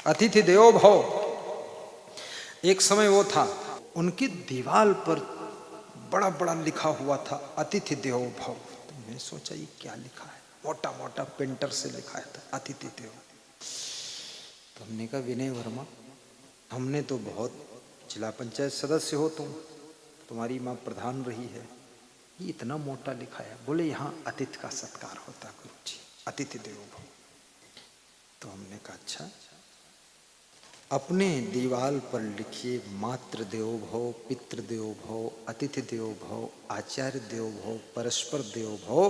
अतिथि देवो भव। एक समय वो था, उनकी दीवार पर बड़ा बड़ा लिखा हुआ था अतिथि देवो भव। तो मैं सोचा ये क्या लिखा है, मोटा मोटा पेंटर से लिखा है था अतिथि देवो। तो हमने कहा विनय वर्मा, हमने तो बहुत, जिला पंचायत सदस्य हो तुम, तुम्हारी माँ प्रधान रही है, ये इतना मोटा लिखा है। बोले यहाँ अतिथि का सत्कार होता गुरु जी, अतिथि देवो भव। तो हमने कहा अच्छा, अपने दीवार पर लिखिए मातृ देवो भव, पितृ देवो भव, अतिथि देवो भव, आचार्य देवो भव, परस्पर देवो भव।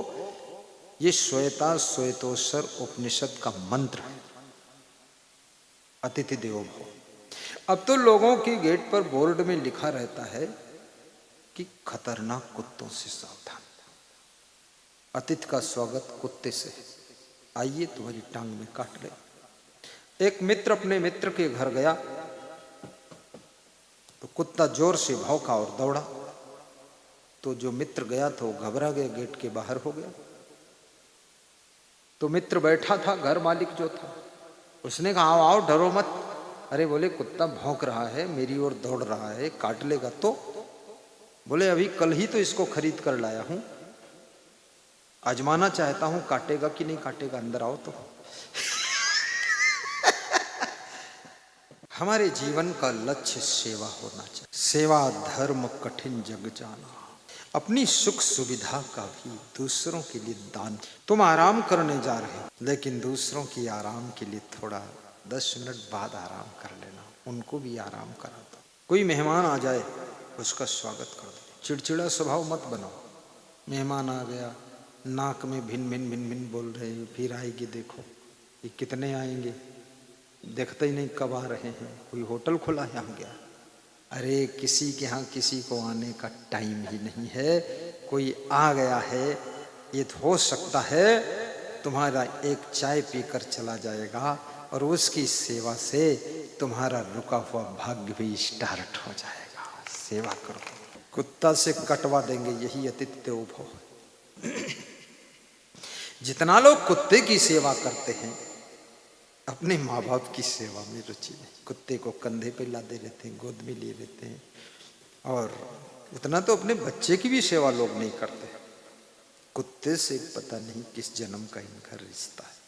ये श्वेता श्वेतोत्तर उपनिषद का मंत्र है, अतिथि देवो भव। अब तो लोगों के गेट पर बोर्ड में लिखा रहता है कि खतरनाक कुत्तों से सावधान, अतिथि का स्वागत कुत्ते से है, आइए तुम्हारी टांग में काट ले। एक मित्र अपने मित्र के घर गया तो कुत्ता जोर से भौंका और दौड़ा। तो जो मित्र गया था वो घबरा गया, गेट के बाहर हो गया। तो मित्र बैठा था, घर मालिक जो था, उसने कहा आओ आओ डरो मत। अरे बोले कुत्ता भौंक रहा है, मेरी ओर दौड़ रहा है, काट लेगा तो? बोले अभी कल ही तो इसको खरीद कर लाया हूं, आजमाना चाहता हूं काटेगा कि नहीं काटेगा, अंदर आओ तो। हमारे जीवन का लक्ष्य सेवा होना चाहिए। सेवा धर्म कठिन जग जाना, अपनी सुख सुविधा का भी दूसरों के लिए दान। तुम आराम करने जा रहे हो, लेकिन दूसरों की आराम के लिए थोड़ा 10 मिनट बाद आराम कर लेना, उनको भी आराम करा दो। कोई मेहमान आ जाए उसका स्वागत कर दो, चिड़चिड़ा स्वभाव मत बनाओ। मेहमान आ गया, नाक में भिन भिन भिन भिन बोल रहे हैं, फिर आएगी देखो, ये कितने आएंगे, देखते ही नहीं कब आ रहे हैं, कोई होटल खुला है यहाँ गया। अरे किसी के यहाँ किसी को आने का टाइम ही नहीं है, कोई आ गया है, ये हो सकता है तुम्हारा एक चाय पीकर चला जाएगा और उसकी सेवा से तुम्हारा रुका हुआ भाग्य भी स्टार्ट हो जाएगा। सेवा करो, कुत्ता से कटवा देंगे, यही अतिथि देवो भव। जितना लोग कुत्ते की सेवा करते हैं, अपने माँ बाप की सेवा में रुचि नहीं। कुत्ते को कंधे पे लादे रहते हैं, गोद में लिए रहते हैं, और उतना तो अपने बच्चे की भी सेवा लोग नहीं करते। कुत्ते से पता नहीं किस जन्म का इनका रिश्ता है,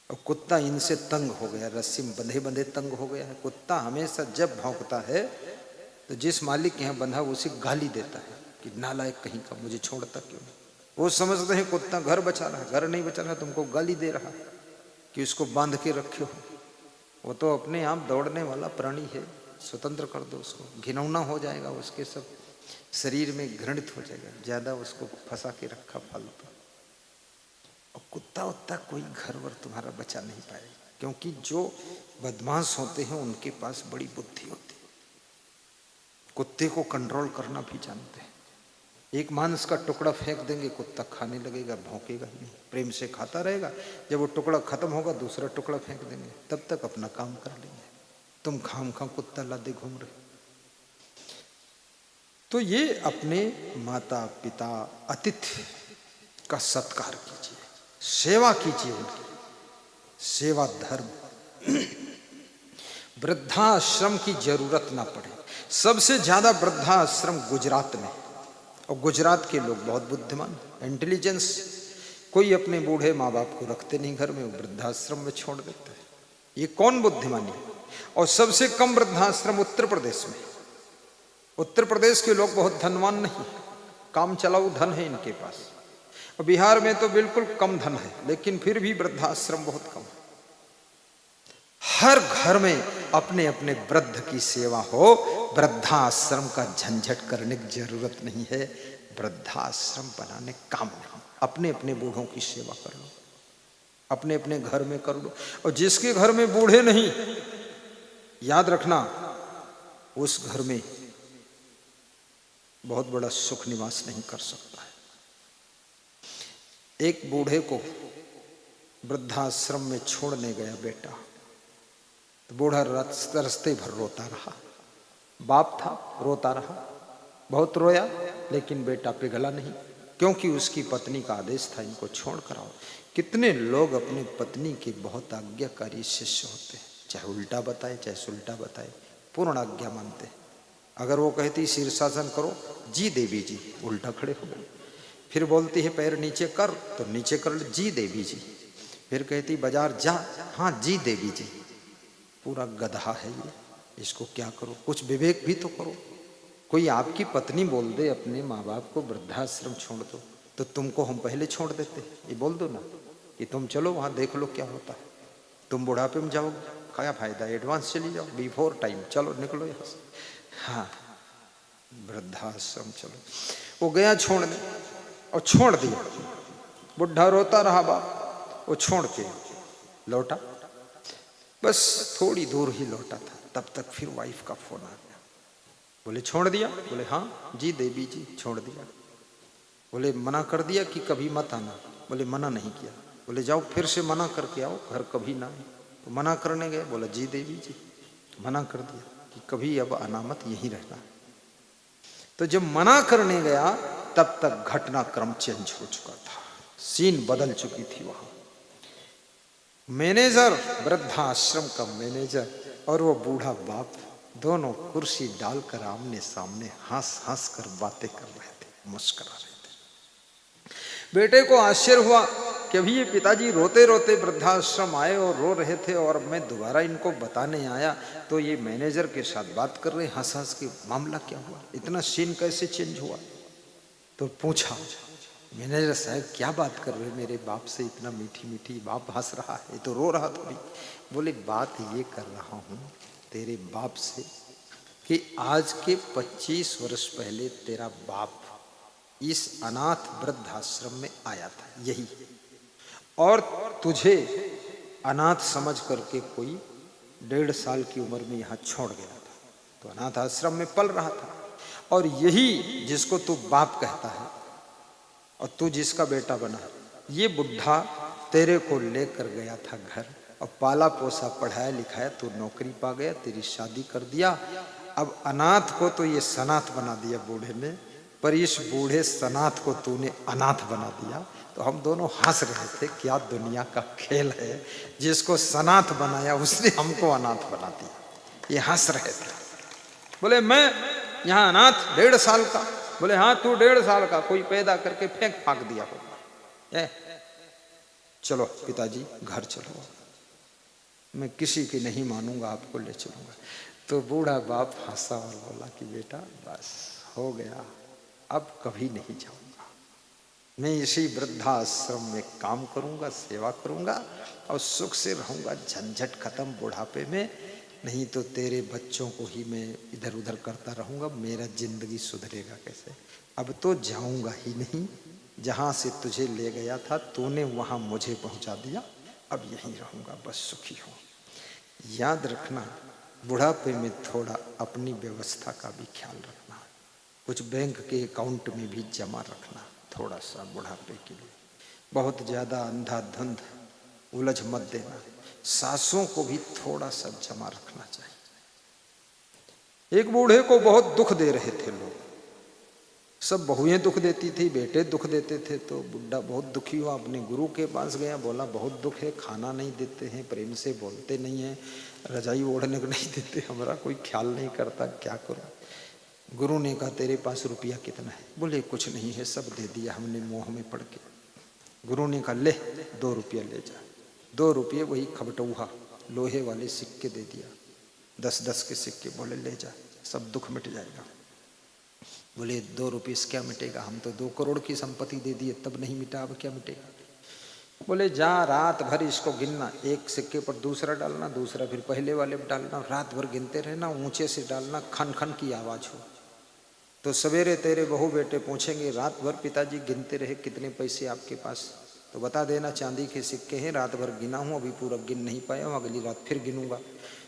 और कुत्ता इनसे तंग हो गया, रस्सी में बंधे बंधे तंग हो गया है। कुत्ता हमेशा जब भौंकता है तो जिस मालिक के यहाँ बंधा उसे गाली देता है कि नालायक कहीं का, मुझे छोड़ता क्यों नहीं। वो समझते हैं कुत्ता घर बचा रहा है, घर नहीं बचा रहा, तुमको गाली दे रहा है कि उसको बांध के रखे हो। वो तो अपने आप दौड़ने वाला प्राणी है, स्वतंत्र कर दो उसको, घिनौना हो जाएगा, उसके सब शरीर में घृणित हो जाएगा, ज्यादा उसको फंसा के रखा फालतू। और कुत्ता उत्ता कोई घर वर तुम्हारा बचा नहीं पाएगा, क्योंकि जो बदमाश होते हैं उनके पास बड़ी बुद्धि होती है, कुत्ते को कंट्रोल करना भी जानते हैं। एक मांस का टुकड़ा फेंक देंगे, कुत्ता खाने लगेगा, भौंकेगा ही नहीं, प्रेम से खाता रहेगा। जब वो टुकड़ा खत्म होगा दूसरा टुकड़ा फेंक देंगे, तब तक अपना काम कर लेंगे। तुम खाम खाम कुत्ता लादे घूम रहे। तो ये अपने माता पिता अतिथि का सत्कार कीजिए, सेवा कीजिए उनकी, सेवा धर्म। वृद्धाश्रम की जरूरत ना पड़े। सबसे ज्यादा वृद्धाश्रम गुजरात में, और गुजरात के लोग बहुत बुद्धिमान, इंटेलिजेंस। कोई अपने बूढ़े माँ बाप को रखते नहीं घर में, वो वृद्धाश्रम में छोड़ देते हैं। ये कौन बुद्धिमानी। और सबसे कम वृद्धाश्रम उत्तर प्रदेश में। उत्तर प्रदेश के लोग बहुत धनवान नहीं, काम चलाऊ धन है इनके पास। और बिहार में तो बिल्कुल कम धन है, लेकिन फिर भी वृद्धाश्रम बहुत कम है। हर घर में अपने अपने वृद्ध की सेवा हो, वृद्धाश्रम का झंझट करने की जरूरत नहीं है, वृद्धाश्रम बनाने काम नहीं। अपने अपने बूढ़ों की सेवा कर लो, अपने अपने घर में कर लो। और जिसके घर में बूढ़े नहीं, याद रखना उस घर में बहुत बड़ा सुख निवास नहीं कर सकता है। एक बूढ़े को वृद्धाश्रम में छोड़ने गया बेटा, तो बूढ़ा रास्ते भर रोता रहा। बाप था, रोता रहा, बहुत रोया, लेकिन बेटा पिघला नहीं, क्योंकि उसकी पत्नी का आदेश था इनको छोड़ कर आओ। कितने लोग अपनी पत्नी के बहुत आज्ञाकारी शिष्य होते हैं, चाहे उल्टा बताए चाहे सुल्टा बताए, पूर्ण आज्ञा मानते हैं। अगर वो कहती शीर्षासन करो, जी देवी जी, उल्टा खड़े हो गए। फिर बोलती है पैर नीचे कर, तो नीचे कर ले, जी देवी जी। फिर कहती बाजार जा, हाँ जी देवी जी। पूरा गधा है ये, इसको क्या करो, कुछ विवेक भी तो करो। कोई आपकी पत्नी बोल दे अपने माँ बाप को वृद्धाश्रम छोड़ दो, तो तुमको हम पहले छोड़ देते। ये बोल दो ना कि तुम चलो वहाँ देख लो क्या होता है, तुम बुढ़ापे में जाओगे, क्या फायदा, एडवांस चली जाओ, बिफोर टाइम, चलो निकलो यहाँ से। हाँ, वृद्धाश्रम चलो। वो गया छोड़ने और छोड़ दिया। बुढ़ा रोता रहा बाप, वो छोड़ के लौटा। बस थोड़ी दूर ही लौटा था, तब तक फिर वाइफ का फोन आ गया। बोले छोड़ दिया? बोले हाँ जी देवी जी छोड़ दिया। बोले मना कर दिया कि कभी मत आना? बोले मना नहीं किया। बोले जाओ फिर से मना करके आओ, घर कभी ना आए। तो मना करने गए, बोला जी देवी जी मना कर दिया कि कभी अब आना मत, यहीं रहना। तो जब मना करने गया तब तक घटनाक्रम चेंज हो चुका था, सीन बदल चुकी थी। वहां मैनेजर, वृद्धाश्रम का मैनेजर और वो बूढ़ा बाप दोनों कुर्सी डालकर आमने सामने हंस हंस कर बातें कर रहे थे, मुस्कुरा रहे थे। बेटे को आश्चर्य हुआ कि अभी ये पिताजी रोते रोते वृद्धाश्रम आए और रो रहे थे, और मैं दोबारा इनको बताने आया तो ये मैनेजर के साथ बात कर रहे हंस हंस के। मामला क्या हुआ, इतना सीन कैसे चेंज हुआ? तो पूछा मैनेजर साहब क्या बात कर रहे मेरे बाप से, इतना मीठी मीठी, बाप हंस रहा है, ये तो रो रहा था। बोले बात ये कर रहा हूँ तेरे बाप से कि आज के 25 वर्ष पहले तेरा बाप इस अनाथ वृद्धाश्रम में आया था, यही, और तुझे अनाथ समझ करके कोई 1.5 साल की उम्र में यहाँ छोड़ गया था। तो अनाथ आश्रम में पल रहा था, और यही जिसको तू बाप कहता है और तू जिसका बेटा बना, ये बुढ़ा तेरे को लेकर गया था घर, और पाला पोसा पढ़ाया लिखाया, तू नौकरी पा गया, तेरी शादी कर दिया। अब अनाथ को तो ये सनाथ बना दिया बूढ़े ने, पर इस बूढ़े सनाथ को तूने अनाथ बना दिया। तो हम दोनों हंस रहे थे, क्या दुनिया का खेल है, जिसको सनाथ बनाया उसने हमको अनाथ बना दिया। ये हंस रहे थे। बोले मैं यहाँ अनाथ 1.5 साल का? बोले हाँ तू 1.5 साल का, कोई पैदा करके फेंक फाक दिया होगा। चलो पिताजी घर चलो, मैं किसी की नहीं मानूंगा, आपको ले चलूंगा। तो बूढ़ा बाप हंसा और बोला कि बेटा बस हो गया, अब कभी नहीं जाऊंगा, मैं इसी वृद्धाश्रम में काम करूंगा, सेवा करूंगा और सुख से रहूंगा, झंझट खत्म बुढ़ापे में। नहीं तो तेरे बच्चों को ही मैं इधर उधर करता रहूंगा, मेरा जिंदगी सुधरेगा कैसे? अब तो जाऊंगा ही नहीं, जहां से तुझे ले गया था तूने वहां मुझे पहुंचा दिया, अब यहीं रहूंगा, बस सुखी हूं। याद रखना बुढ़ापे में थोड़ा अपनी व्यवस्था का भी ख्याल रखना, कुछ बैंक के अकाउंट में भी जमा रखना थोड़ा सा बुढ़ापे के लिए। बहुत ज्यादा अंधाधुंध उलझ मत देना, सासों को भी थोड़ा सा जमा रखना चाहिए। एक बूढ़े को बहुत दुख दे रहे थे लोग, सब बहुएं दुख देती थी, बेटे दुख देते थे। तो बुढ़ा बहुत दुखी हुआ, अपने गुरु के पास गया, बोला बहुत दुख है, खाना नहीं देते हैं, प्रेम से बोलते नहीं हैं, रजाई ओढ़ने को नहीं देते, हमारा कोई ख्याल नहीं करता, क्या करूं? गुरु ने कहा तेरे पास रुपया कितना है? बोले कुछ नहीं है, सब दे दिया हमने मोह में पड़ के। गुरु ने कहा ले 2 रुपया ले जा। 2 रुपये वही खबटौहा लोहे वाले सिक्के दे दिया, 10-10 के सिक्के। बोले ले जा, सब दुख मिट जाएगा। बोले 2 रुपये से क्या मिटेगा, हम तो 2 करोड़ की संपत्ति दे दिए तब नहीं मिटा, अब क्या मिटेगा? बोले जा रात भर इसको गिनना, एक सिक्के पर दूसरा डालना, दूसरा फिर पहले वाले पर डालना, रात भर गिनते रहना, ऊंचे से डालना, खन खन की आवाज हो। तो सवेरे तेरे बहू बेटे पूछेंगे रात भर पिताजी गिनते रहे कितने पैसे आपके पास, तो बता देना चांदी के सिक्के हैं, रात भर गिना हूँ, अभी पूरा गिन नहीं पाया हूँ, अगली रात फिर गिनूंगा।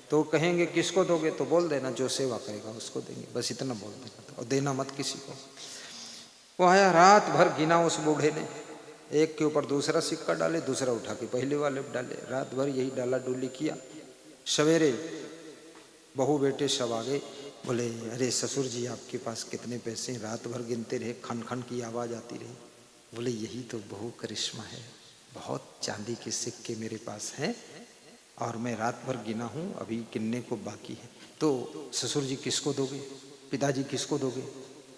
तो कहेंगे किसको दोगे? तो बोल देना जो सेवा करेगा उसको देंगे, बस इतना बोल देना, और देना मत किसी को। वो आया, रात भर गिना उस बूढ़े ने, एक के ऊपर दूसरा सिक्का डाले, दूसरा उठा के पहले वाले पर डाले, रात भर यही डाला डोली किया। सवेरे बहू बेटे सब आ गए, बोले अरे ससुर जी आपके पास कितने पैसे? रात भर गिनते रहे, खन खन की आवाज़ आती रही। बोले यही तो बहु करिश्मा है, बहुत चांदी के सिक्के मेरे पास हैं और मैं रात भर गिना हूँ, अभी गिनने को बाकी है। तो ससुर जी किसको दोगे, पिताजी किसको दोगे?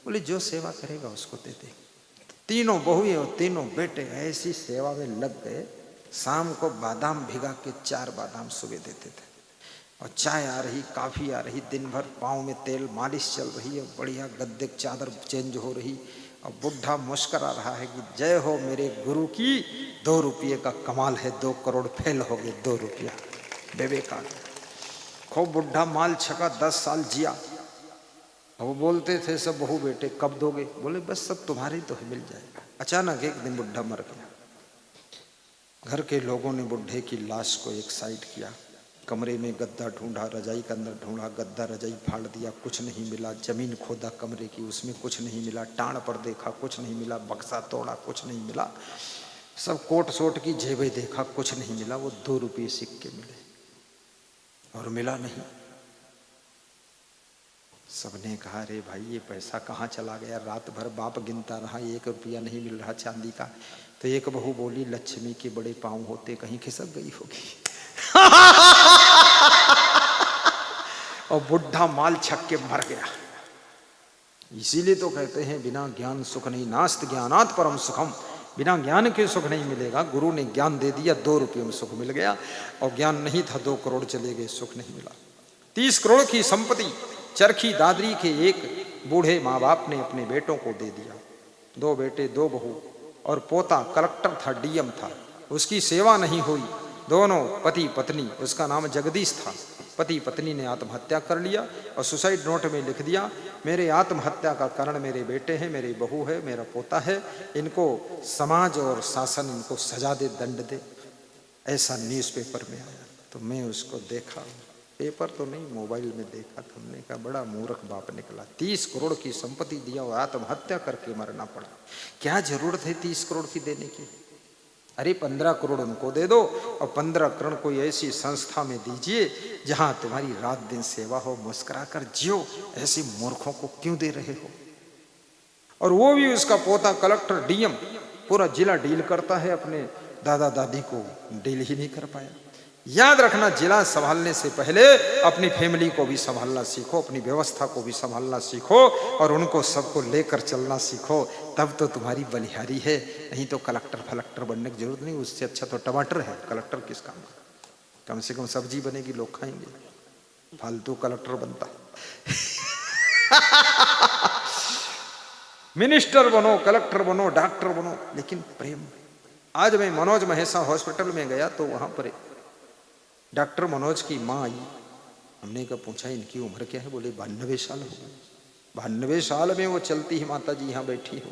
बोले जो सेवा करेगा उसको दे दे। तीनों बहुएं और तीनों बेटे ऐसी सेवा में लग गए। शाम को बादाम भिगा के 4 बादाम सुबह देते थे, और चाय आ रही, काफ़ी आ रही, दिन भर पाँव में तेल मालिश चल रही है, बढ़िया गद्दे चादर चेंज हो रही, और बुढ़ा मुस्करा रहा है कि जय हो मेरे गुरु की, 2 रुपये का कमाल है, 2 करोड़ फेल हो गए, 2 रुपया विवेकानंद। खूब बुढ़ा माल छका, 10 साल जिया। वो बोलते थे सब बहू बेटे कब दोगे? बोले बस सब तुम्हारे तो है, मिल जाएगा। अचानक एक दिन बुढ़ा मर गया। घर के लोगों ने बुढ़े की लाश को एक साइड किया, कमरे में गद्दा ढूंढा, रजाई के अंदर ढूंढा, गद्दा रजाई फाड़ दिया, कुछ नहीं मिला। जमीन खोदा कमरे की, उसमें कुछ नहीं मिला। टाण पर देखा, कुछ नहीं मिला। बक्सा तोड़ा, कुछ नहीं मिला। सब कोट सोट की जेबें देखा, कुछ नहीं मिला। वो 2 रुपये सिक्के मिले, और मिला नहीं। सबने कहा अरे भाई ये पैसा कहाँ चला गया? रात भर बाप गिनता रहा, 1 रुपया नहीं मिल रहा चांदी का। तो एक बहू बोली लक्ष्मी के बड़े पाँव होते, कहीं खिसक गई होगी। और बुढ़ा माल छक के मर गया। इसीलिए तो कहते हैं बिना ज्ञान सुख नहीं, नास्त ज्ञानात परम सुखम। बिना ज्ञान के सुख नहीं मिलेगा। गुरु ने ज्ञान दे दिया, 2 रुपये में सुख मिल गया, और ज्ञान नहीं था 2 करोड़ चले गए, सुख नहीं मिला। 30 करोड़ की संपत्ति चरखी दादरी के एक बूढ़े माँ बाप ने अपने बेटों को दे दिया। 2 बेटे 2 बहू, और पोता कलेक्टर था, डीएम था। उसकी सेवा नहीं हुई। दोनों पति पत्नी, उसका नाम जगदीश था, पति पत्नी ने आत्महत्या कर लिया, और सुसाइड नोट में लिख दिया मेरे आत्महत्या का कारण मेरे बेटे हैं, मेरी बहू है, मेरा पोता है, इनको समाज और शासन इनको सजा दे, दंड दे। ऐसा न्यूज़पेपर में आया। तो मैं उसको देखा, पेपर तो नहीं, मोबाइल में देखा। तो हमने कहा बड़ा मूर्ख बाप निकला। 30 करोड़ की संपत्ति दिया और आत्महत्या करके मरना पड़ा। क्या जरूरत है 30 करोड़ की देने की? अरे 15 करोड़ उनको दे दो, और 15 करोड़ कोई ऐसी संस्था में दीजिए जहां तुम्हारी रात दिन सेवा हो, मुस्कुरा कर जियो। ऐसे मूर्खों को क्यों दे रहे हो? और वो भी उसका पोता कलेक्टर, डीएम, पूरा जिला डील करता है, अपने दादा दादी को डील ही नहीं कर पाया। याद रखना, जिला संभालने से पहले अपनी फैमिली को भी संभालना सीखो, अपनी व्यवस्था को भी संभालना सीखो, और उनको सबको लेकर चलना सीखो, तब तो तुम्हारी बलिहारी है। नहीं तो कलेक्टर फलेक्टर बनने की जरूरत नहीं। उससे अच्छा तो टमाटर है, कलेक्टर किस काम का? कम से कम सब्जी बनेगी, लोग खाएंगे। फालतू कलेक्टर बनता। मिनिस्टर बनो, कलेक्टर बनो, डॉक्टर बनो, लेकिन प्रेम। आज मैं मनोज महेशा हॉस्पिटल में गया, तो वहां पर डॉक्टर मनोज की माँ आई। हमने कहा पूछा इनकी उम्र क्या है? बोले 92 साल हो गए। 92 साल में वो चलती है माता जी, यहाँ बैठी हो।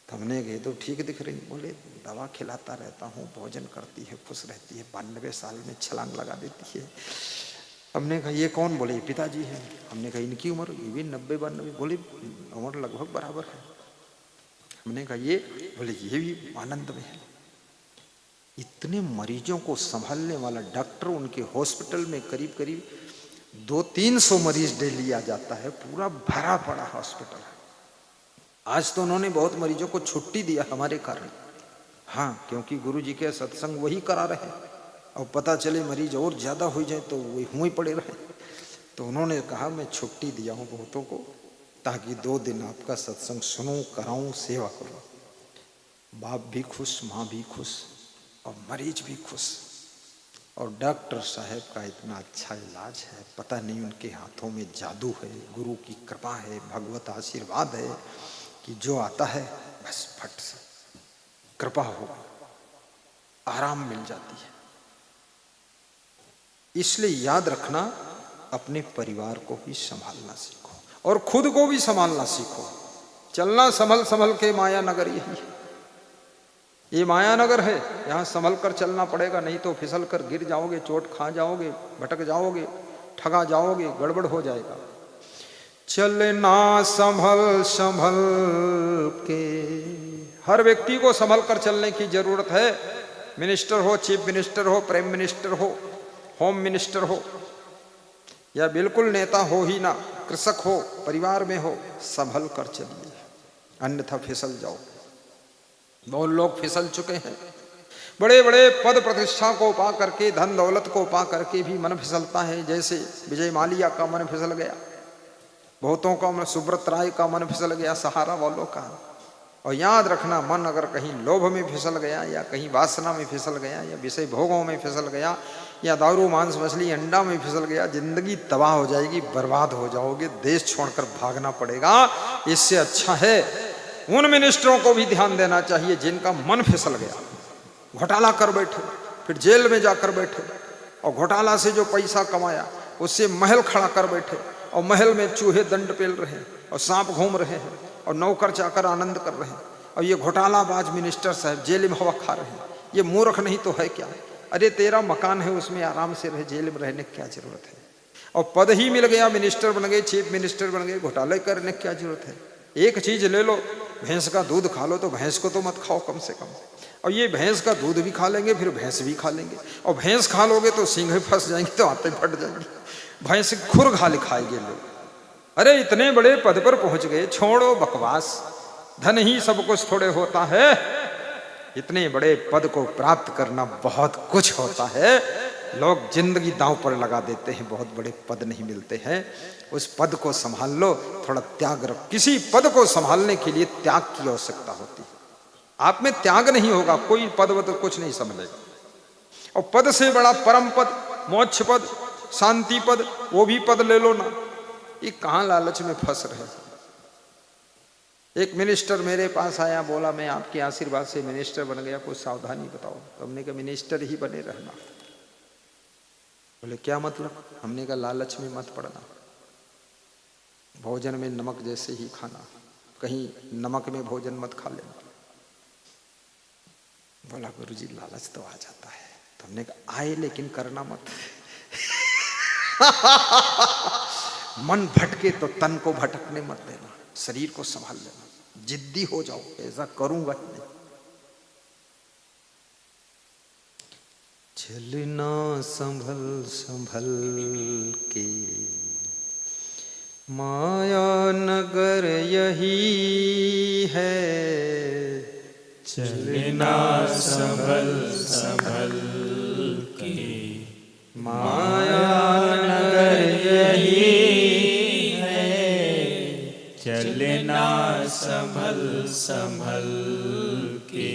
तो हमने कहे तो ठीक दिख रही। बोले दवा खिलाता रहता हूँ, भोजन करती है, खुश रहती है, 92 साल में छलांग लगा देती है। हमने कहा ये कौन? बोले पिताजी है। हमने कहा इनकी उम्र? ये भी 90-92। बोले उम्र लगभग बराबर है। हमने कहा ये? बोले ये भी आनंद में है। इतने मरीजों को संभालने वाला डॉक्टर, उनके हॉस्पिटल में करीब करीब 200-300 मरीज डेली आ जाता है, पूरा भरा पड़ा हॉस्पिटल है। आज तो उन्होंने बहुत मरीजों को छुट्टी दिया हमारे कारण। हाँ, क्योंकि गुरुजी के सत्संग वही करा रहे, और पता चले मरीज और ज्यादा हो जाए तो वही हुए पड़े रहे। तो उन्होंने कहा मैं छुट्टी दिया हूँ बहुतों को, ताकि 2 दिन आपका सत्संग सुनूं, कराऊं, सेवा करूं। बाप भी खुश, माँ भी खुश, और मरीज भी खुश। और डॉक्टर साहब का इतना अच्छा इलाज है, पता नहीं उनके हाथों में जादू है, गुरु की कृपा है, भगवत आशीर्वाद है कि जो आता है बस फट से कृपा हो, आराम मिल जाती है। इसलिए याद रखना, अपने परिवार को भी संभालना सीखो, और खुद को भी संभालना सीखो। चलना संभल संभल के माया नगर यही है। ये माया नगर है, यहाँ संभल कर चलना पड़ेगा, नहीं तो फिसल कर गिर जाओगे, चोट खा जाओगे, भटक जाओगे, ठगा जाओगे, गड़बड़ हो जाएगा। चलना संभल संभल के, हर व्यक्ति को संभल कर चलने की जरूरत है। मिनिस्टर हो, चीफ मिनिस्टर हो, प्राइम मिनिस्टर हो, होम मिनिस्टर हो, या बिल्कुल नेता हो ही ना, कृषक हो, परिवार में हो, संभल कर चलिए, अन्यथा फिसल जाओ। बहुत लोग फिसल चुके हैं। बड़े बड़े पद प्रतिष्ठा को पा करके, धन दौलत को पा करके भी मन फिसलता है। जैसे विजय माल्या का मन फिसल गया, बहुतों का मन, सुब्रत राय का मन फिसल गया, सहारा वालों का। और याद रखना, मन अगर कहीं लोभ में फिसल गया, या कहीं वासना में फिसल गया, या विषय भोगों में फिसल गया, या दारू मांस मछली अंडा में फिसल गया, जिंदगी तबाह हो जाएगी, बर्बाद हो जाओगे, देश छोड़कर भागना पड़ेगा। इससे अच्छा है उन मिनिस्टरों को भी ध्यान देना चाहिए जिनका मन फिसल गया, घोटाला कर बैठे, फिर जेल में जाकर बैठे, और घोटाला से जो पैसा कमाया उससे महल खड़ा कर बैठे, और महल में चूहे दंड पेल रहे हैं, और सांप घूम रहे हैं, और नौकर चाकर आनंद कर रहे हैं, और ये घोटालाबाज मिनिस्टर साहब जेल में हवा खा रहे हैं। ये मूर्ख नहीं तो है क्या? अरे तेरा मकान है, उसमें आराम से रहे, जेल में रहने की क्या जरूरत है? और पद ही मिल गया, मिनिस्टर बन गए, चीफ मिनिस्टर बन गए, घोटाले करने की क्या जरूरत है? एक चीज ले लो, भैंस का दूध खा लो, तो भैंस को तो मत खाओ कम से कम। और ये भैंस का दूध भी खा लेंगे, फिर भैंस भी खा लेंगे, और भैंस खा लोगे तो सींग फंस जाएंगे, तो आते फट जाएंगे, भैंस खुर घाल खाएंगे लोग। अरे इतने बड़े पद पर पहुंच गए, छोड़ो बकवास, धन ही सब कुछ थोड़े होता है। इतने बड़े पद को प्राप्त करना बहुत कुछ होता है। लोग जिंदगी दांव पर लगा देते हैं, बहुत बड़े पद नहीं मिलते हैं। उस पद को संभाल लो, थोड़ा त्याग रखो। किसी पद को संभालने के लिए त्याग की आवश्यकता होती है। आप में त्याग नहीं होगा, कोई पद वद कुछ नहीं संभलेगा। और पद से बड़ा परम पद, मोक्ष पद, शांति पद, वो भी पद ले लो ना। ये कहां लालच में फंस रहे। एक मिनिस्टर मेरे पास आया, बोला मैं आपके आशीर्वाद से मिनिस्टर बन गया, कुछ सावधानी बताओ। तो हमने कहा मिनिस्टर ही बने रहना। बोले क्या मतलब? हमने कहा लालच में मत पड़ना, भोजन में नमक जैसे ही खाना, कहीं नमक में भोजन मत खा लेना। बोला गुरुजी लालच तो आ जाता है। तो हमने कहा आए लेकिन करना मत। मन भटके तो तन को भटकने मत देना, शरीर को संभाल लेना, जिद्दी हो जाओ, ऐसा करूंगा नहीं। चलना संभल संभल के, माया नगर यही है। चलना संभल संभल के, माया नगर यही है। चलना संभल संभल के,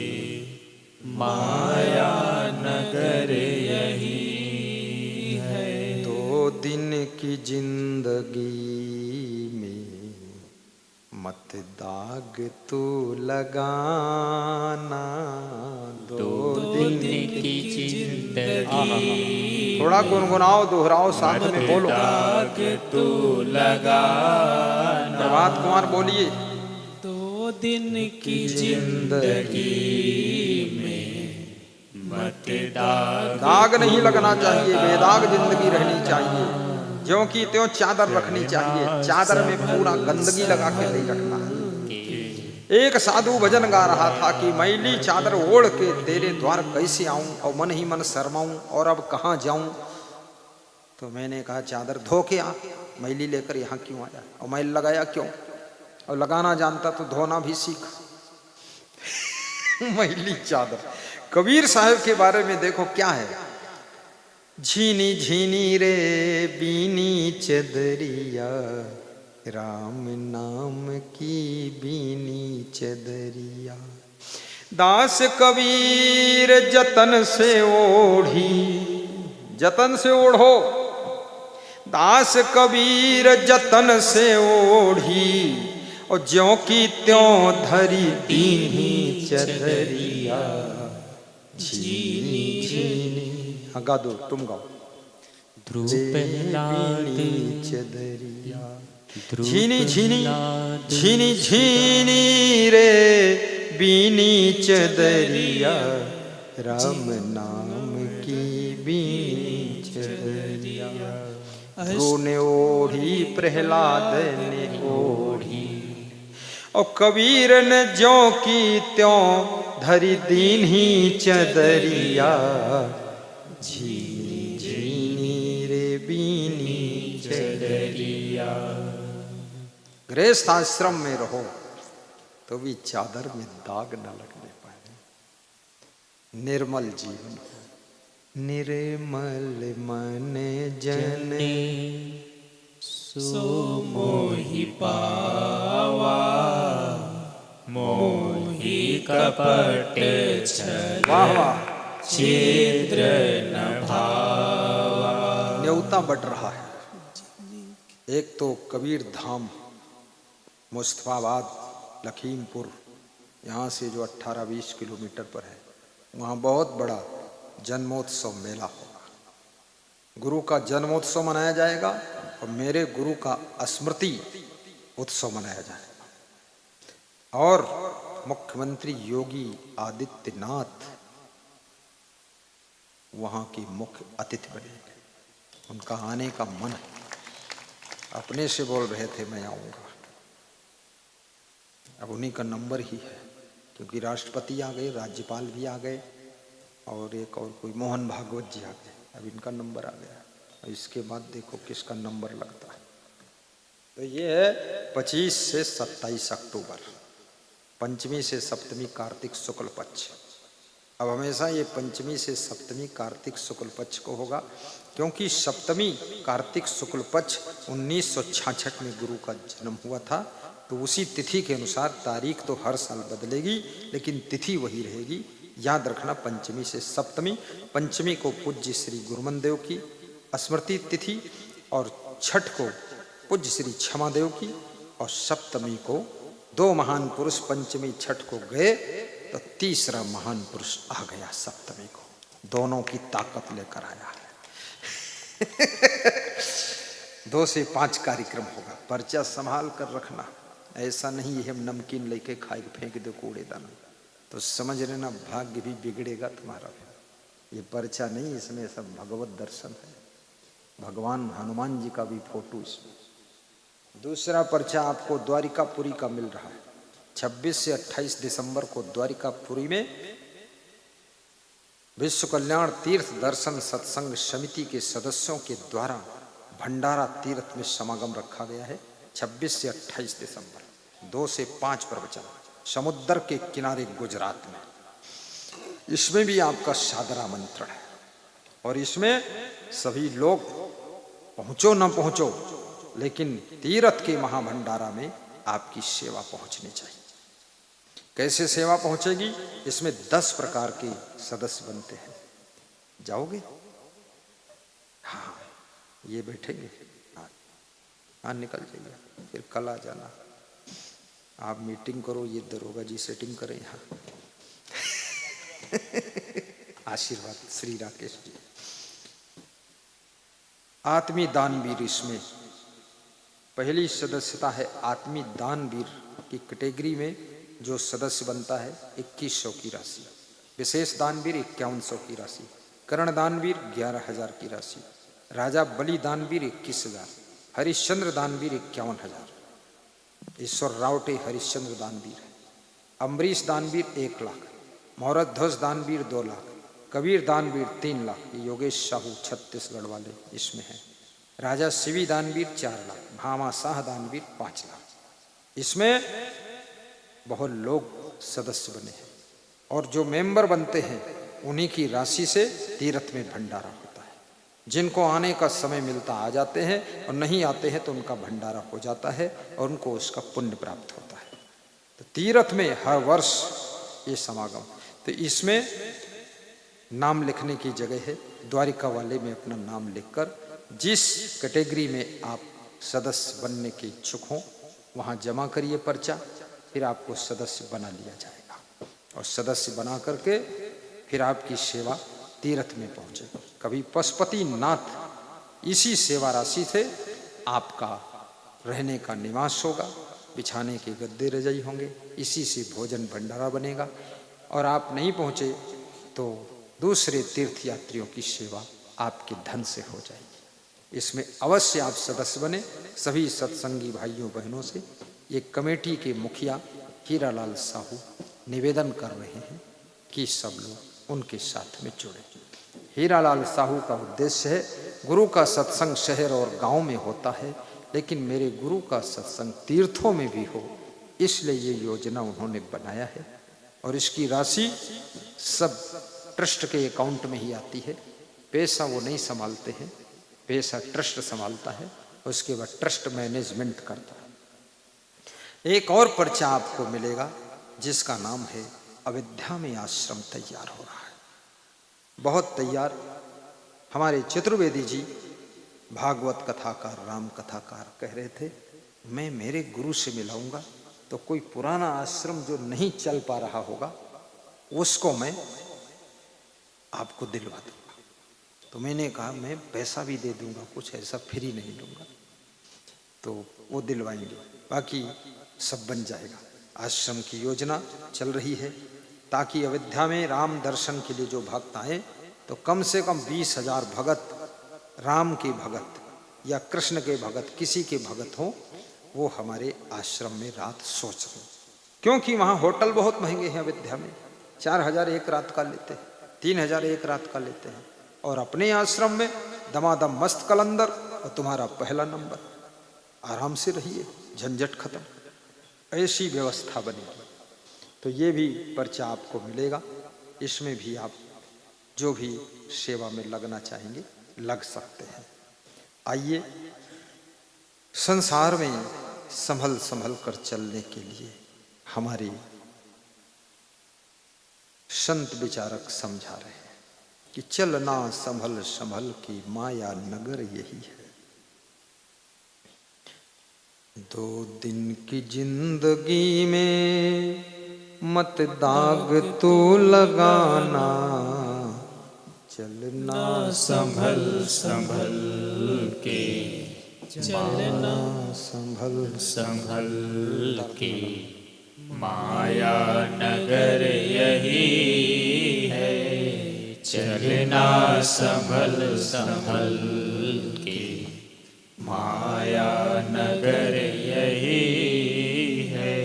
माया नगर यही है। 2 दिन की जिंदगी में मत दाग तू लगाना। 2 दिन की जिंदगी, थोड़ा गुनगुनाओ, दोहराओ, साथ में बोलो। दाग तू लगाना। प्रभात कुमार बोलिए। 2 दिन की जिंदगी में मत दाग नहीं लगना चाहिए, बेदाग जिंदगी रहनी चाहिए। ज्यों की त्यों चादर रखनी चाहिए, चादर में पूरा गंदगी लगा के नहीं रखना है। एक साधु भजन गा रहा था कि मैली चादर ओढ़ के तेरे द्वार कैसे आऊं, और मन ही मन शर्माऊं, और अब कहां जाऊं। तो मैंने कहा चादर धो के आ, मैली लेकर यहाँ क्यों आया, और मैल लगाया क्यों? और लगाना जानता तो धोना भी सीख। मैली चादर। कबीर साहब के बारे में देखो क्या है। झीनी झीनी रे बीनी चदरिया, राम नाम की बीनी चदरिया। दास कबीर जतन से ओढ़ी, जतन से ओढ़ो। दास कबीर जतन से ओढ़ी, और ज्यों की त्यों धरी दीनी चदरिया। झीनी झीनी, हाँ गा दो, तुम गाओ। ध्रुव चदरिया, झीनी झीनी झीनी झीनी रे बीनी चदरिया, राम नाम की बीनी चदरिया। ध्रुव ने ओढ़ी, प्रहलाद ने ओढ़ी, और कबीर ने ज्यों की त्यों धरी दीन्ही चदरिया। झीनी झीनी रे बीनी चदरिया। गृहस्थ आश्रम में रहो तो भी चादर में दाग न लगने पाए। निर्मल जीवन हो। निर्मल मन जन सो मोहि पावा, मोहि कपट छल वाह वाह, छिद्र न भावा। न्योता बढ़ रहा है। एक तो कबीर धाम मुस्तफाबाद लखीमपुर, यहाँ से जो 18-20 किलोमीटर पर है, वहाँ बहुत बड़ा जन्मोत्सव मेला होगा। गुरु का जन्मोत्सव मनाया जाएगा और मेरे गुरु का स्मृति उत्सव मनाया जाएगा। और मुख्यमंत्री योगी आदित्यनाथ वहाँ के मुख्य अतिथि बनेंगे। उनका आने का मन है, अपने से बोल रहे थे मैं आऊँगा। अब उन्हीं का नंबर ही है, क्योंकि राष्ट्रपति आ गए, राज्यपाल भी आ गए, और एक और कोई मोहन भागवत जी आ गए। अब इनका नंबर आ गया, और इसके बाद देखो किसका नंबर लगता है। तो ये है 25 से 27 अक्टूबर, पंचमी से सप्तमी कार्तिक शुक्ल पक्ष। अब हमेशा ये पंचमी से सप्तमी कार्तिक शुक्ल पक्ष को होगा, क्योंकि सप्तमी कार्तिक शुक्ल पक्ष 1966 में गुरु का जन्म हुआ था। तो उसी तिथि के अनुसार तारीख तो हर साल बदलेगी, लेकिन तिथि वही रहेगी। याद रखना, पंचमी से सप्तमी। पंचमी को पूज्य श्री गुरुमनदेव की स्मृति तिथि, और छठ को पूज्य श्री क्षमादेव की, और सप्तमी को दो महान पुरुष पंचमी छठ को गए तो तीसरा महान पुरुष आ गया सप्तमी को। दोनों की ताकत लेकर आया है। 2 से 5 कार्यक्रम होगा। पर्चा संभाल कर रखना, ऐसा नहीं है नमकीन लेके खाए फेंक दो कूड़ेदान, तो समझ लेना भाग्य भी बिगड़ेगा तुम्हारा। ये पर्चा नहीं, इसमें सब भगवत दर्शन है। भगवान हनुमान जी का भी फोटो इसमें। दूसरा पर्चा आपको द्वारिकापुरी का मिल रहा है। 26 से 28 दिसंबर को द्वारिकापुरी में विश्व कल्याण तीर्थ दर्शन सत्संग समिति के सदस्यों के द्वारा भंडारा तीर्थ में समागम रखा गया है। 26 से 28 दिसंबर, 2 से 5 प्रवचन, समुद्र के किनारे गुजरात में। इसमें भी आपका सादर आमंत्रण है, और इसमें सभी लोग पहुंचो न पहुंचो, लेकिन तीर्थ के महाभंडारा में आपकी सेवा पहुंचनी चाहिए। कैसे सेवा पहुंचेगी? इसमें 10 प्रकार के सदस्य बनते हैं। जाओगे? हाँ, ये बैठेंगे, हाँ निकल जाइए, फिर कल आ जाना। आप मीटिंग करो, ये दरोगा जी सेटिंग करें यहाँ। आशीर्वाद श्री राकेश जी। आत्मी दानवीर, इसमें पहली सदस्यता है आत्मी दानवीर की कैटेगरी में जो सदस्य बनता है 2100 की राशि, विशेष दानवीर 5100 की राशि, कर्ण दानवीर 11000 की राशि, राजा बलि दानवीर 21000, हरिश्चंद्र दानवीर 51000, ईश्वर रावटे हरिश्चंद्र दानवीर है, अम्बरीश दानवीर 1 लाख, मोहरत ध्वज दानवीर 2 लाख, कबीर दानवीर 3 लाख, योगेश साहू छत्तीसगढ़ वाले इसमें है, राजा शिवी दानवीर 4 लाख, भामा शाह दानवीर 5 लाख। इसमें बहुत लोग सदस्य बने हैं, और जो मेंबर बनते हैं उन्हीं की राशि से तीर्थ में भंडारा होता है। जिनको आने का समय मिलता आ जाते हैं, और नहीं आते हैं तो उनका भंडारा हो जाता है और उनको उसका पुण्य प्राप्त होता है। तो तीर्थ में हर वर्ष ये समागम। तो इसमें नाम लिखने की जगह है, द्वारिका वाले में अपना नाम लिखकर जिस कैटेगरी में आप सदस्य बनने के इच्छुक हों वहाँ जमा करिए पर्चा, फिर आपको सदस्य बना लिया जाएगा, और सदस्य बना करके फिर आपकी सेवा तीर्थ में पहुँचेगी। कभी पशुपतिनाथ इसी सेवा राशि से आपका रहने का निवास होगा, बिछाने के गद्दे रजाई होंगे, इसी से भोजन भंडारा बनेगा, और आप नहीं पहुँचे तो दूसरे तीर्थ यात्रियों की सेवा आपके धन से हो जाएगी। इसमें अवश्य आप सदस्य बने। सभी सत्संगी भाइयों बहनों से ये कमेटी के मुखिया हीरालाल साहू निवेदन कर रहे हैं कि सब लोग उनके साथ में जुड़े। हीरालाल साहू का उद्देश्य है, गुरु का सत्संग शहर और गांव में होता है, लेकिन मेरे गुरु का सत्संग तीर्थों में भी हो, इसलिए ये योजना उन्होंने बनाया है, और इसकी राशि सब ट्रस्ट के अकाउंट में ही आती है। पैसा वो नहीं संभालते हैं, पैसा ट्रस्ट संभालता है, उसके बाद ट्रस्ट मैनेजमेंट करता है। एक और पर्चा आपको मिलेगा जिसका नाम है अयोध्या में आश्रम तैयार हो रहा है, बहुत तैयार। हमारे चतुर्वेदी जी भागवत कथाकार, राम कथाकार कह रहे थे, मैं मेरे गुरु से मिलाऊंगा तो कोई पुराना आश्रम जो नहीं चल पा रहा होगा उसको मैं आपको दिलवा दूंगा। तो मैंने कहा मैं पैसा भी दे दूंगा, कुछ ऐसा फ्री नहीं लूंगा। तो वो दिलवाएंगे, बाकी सब बन जाएगा। आश्रम की योजना चल रही है ताकि अयोध्या में राम दर्शन के लिए जो भक्त आए तो कम से कम 20,000 भगत, राम के भगत या कृष्ण के भगत, किसी के भगत हों, वो हमारे आश्रम में रात सोच रहे। क्योंकि वहाँ होटल बहुत महंगे हैं अयोध्या में, 4,000 एक रात का लेते हैं, 3,000 एक रात का लेते हैं। और अपने आश्रम में दमादम मस्त कलंदर और तुम्हारा पहला नंबर, आराम से रहिए, झंझट खत्म, ऐसी व्यवस्था बनेगी। तो ये भी पर्चा आपको मिलेगा, इसमें भी आप जो भी सेवा में लगना चाहेंगे लग सकते हैं। आइए, संसार में संभल संभल कर चलने के लिए हमारे संत विचारक समझा रहे हैं कि चलना संभल संभल की माया नगर यही है। 2 दिन की जिंदगी में मत दाग तू लगाना, चलना संभल संभल के, चलना संभल संभल के, माया नगर यही है। चलना संभल संभल के, माया नगर यही है।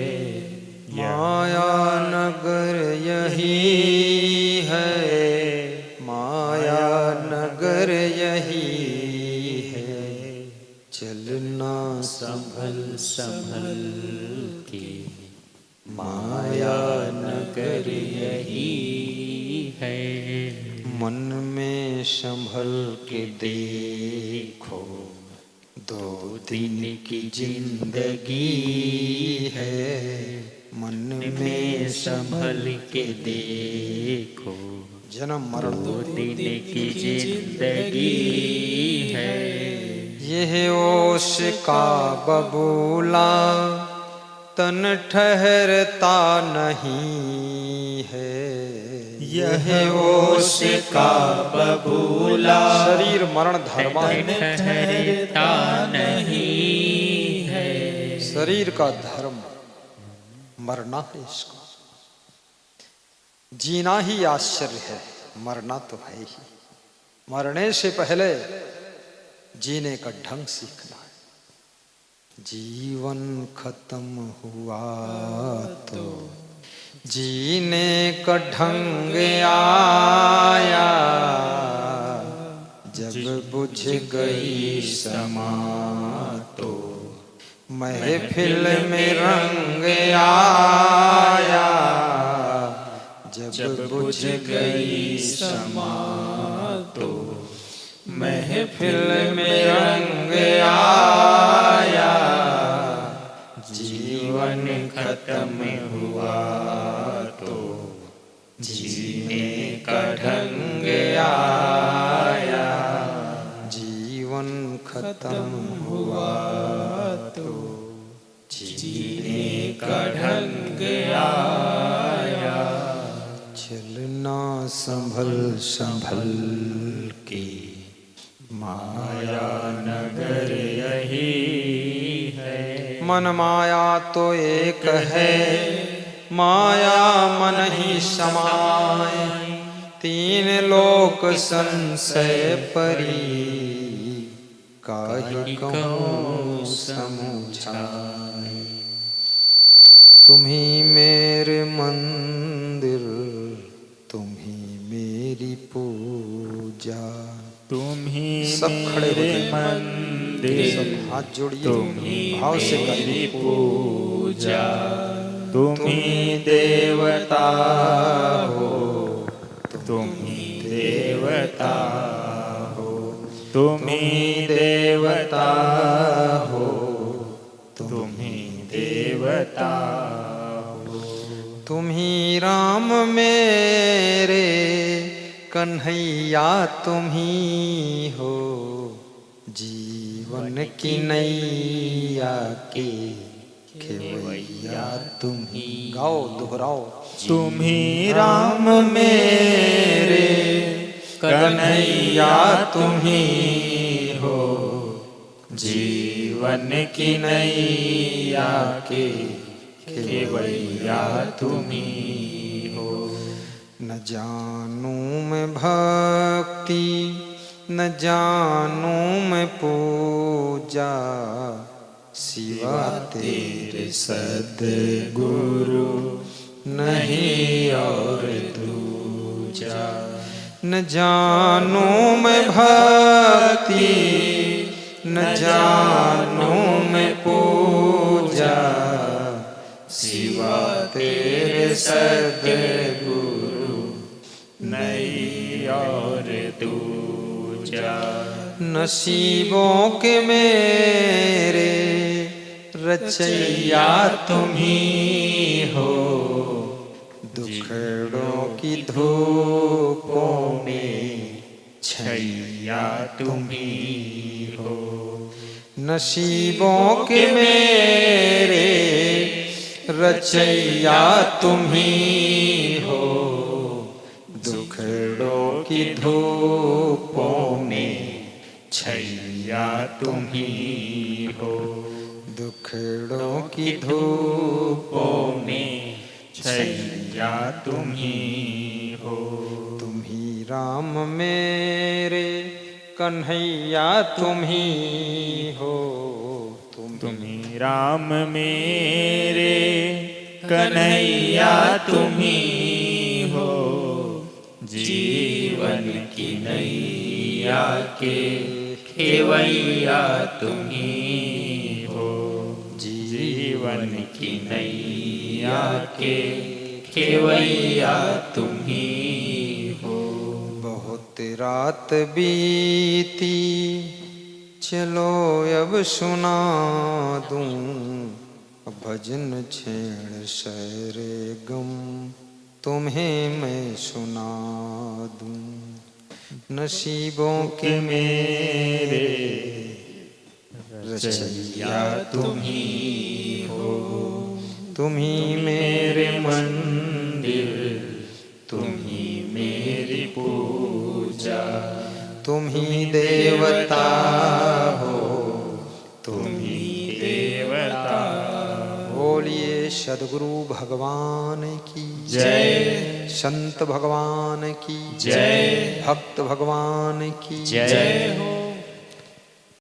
माया नगर यही है, माया नगर यही है। चलना संभल संभल के, माया नगर यही है। मन में संभल के देखो, 2 दिन की जिंदगी है। मन में संभल के देखो, जन्म मरण 2 दिन की जिंदगी है। यह ओश का बबूला तन ठहरता नहीं है। यह ओश का बबूला शरीर मरण धर्मा ठहरता नहीं है। शरीर का धर्म मरना है, इसको जीना ही आश्चर्य है, मरना तो है ही। मरने से पहले जीने का ढंग सीखना है। जीवन खत्म हुआ तो जीने का ढंग आया, जब बुझ गई समा तो महफिल में रंग आया। जब बुझ गई समा तो महफिल में रंग आया। जीवन खत्म हुआ तो जीने का ढंग आया। जीवन खत्म हुआ तो जीने का ढंग आया। चलना संभल संभल के, माया नगर यही है। मन माया तो एक है, माया मन ही समाए। 3 लोक संशय परी, काहि कहूँ समुझाए। तुम्ही मेरे मंदिर, तुम्ही मेरी पूजा। तुम ही सब खड़े हो मेरे जाइए, मंदिर, सब हाथ जोड़िए, तुम ही भाव से मेरी करिए। पूजा। तुम ही देवता हो, तुम ही देवता हो, तुम ही देवता हो, तुम ही देवता हो। तुम ही राम मेरे कन्हैया तुम ही हो, जीवन की नैया के खेवैया तुम ही। गाओ दोहराओ। तुम ही राम मेरे कन्हैया तुम ही हो, जीवन की नैया के खेवैया तुम ही हो। न जानू मैं भक्ति न जानू मैं पूजा, सिवा तेरे सद्गुरु नहीं और दूजा। न जानू मैं भक्ति न जानू मैं पूजा, सिवा तेरे सद्गुरु नहीं और दूजा। नसीबों के मेरे रचैया तुम ही हो, दुखड़ों की धूपों में छैया तुम ही हो। नसीबों के मेरे रचैया तुम ही हो, दुखड़ों की धूपों में छैया तुम ही हो। दुखड़ों की धूपों में छैया तुम ही हो। तुम ही राम मेरे कन्हैया तुम ही हो, तुम ही राम मेरे कन्हैया तुम ही हो, जीवन की नैया के खेवैया तुम ही हो। जीवन की नैया के खेवैया तुम ही हो। बहुत रात बीती चलो अब सुना दूं, भजन छेड़ शहरे गम तुम्हें मैं सुना दूं। नसीबों के मेरे रचैया तुम ही हो, तुम ही मेरे मंदिर, तुम ही मेरी पूजा। तुम ही देवता हो, तुम ही देवता। बोलिए सद्गुरु भगवान की जय, संत भगवान की जय, भक्त भगवान की जय हो।